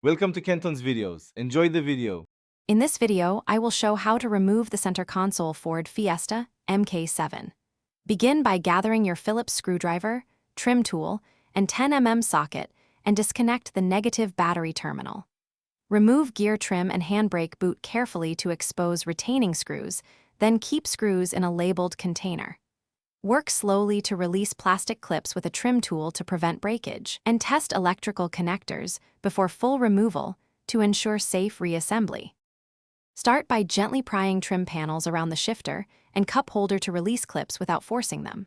Welcome to Kenton's videos. Enjoy the video. In this video, I will show how to remove the center console Ford Fiesta Mk7. Begin by gathering your Phillips screwdriver, trim tool, and 10 mm socket and disconnect the negative battery terminal. Remove gear trim and handbrake boot carefully to expose retaining screws, then keep screws in a labeled container. Work slowly to release plastic clips with a trim tool to prevent breakage, and test electrical connectors before full removal to ensure safe reassembly. Start by gently prying trim panels around the shifter and cup holder to release clips without forcing them.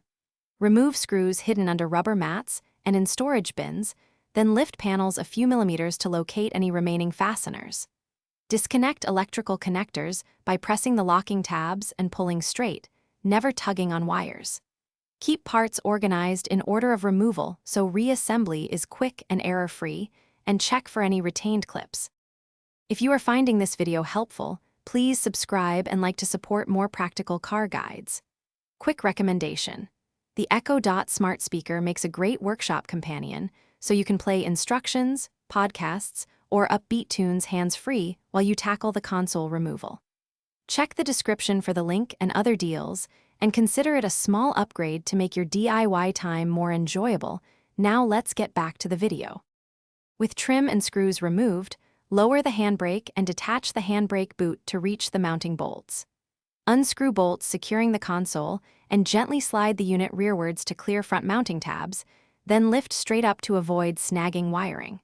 Remove screws hidden under rubber mats and in storage bins, then lift panels a few millimeters to locate any remaining fasteners. Disconnect electrical connectors by pressing the locking tabs and pulling straight, never tugging on wires. Keep parts organized in order of removal so reassembly is quick and error-free, and check for any retained clips. If you are finding this video helpful, please subscribe and like to support more practical car guides. Quick recommendation: the Echo Dot smart speaker makes a great workshop companion, so you can play instructions, podcasts, or upbeat tunes hands-free while you tackle the console removal. Check the description for the link and other deals, and consider it a small upgrade to make your DIY time more enjoyable. Now let's get back to the video. With trim and screws removed, lower the handbrake and detach the handbrake boot to reach the mounting bolts. Unscrew bolts securing the console and gently slide the unit rearwards to clear front mounting tabs, then lift straight up to avoid snagging wiring.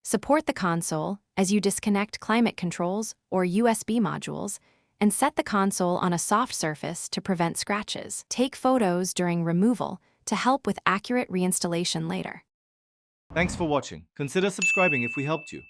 Support the console as you disconnect climate controls or USB modules, and set the console on a soft surface to prevent scratches. Take photos during removal to help with accurate reinstallation later. Thanks for watching. Consider subscribing if we helped you.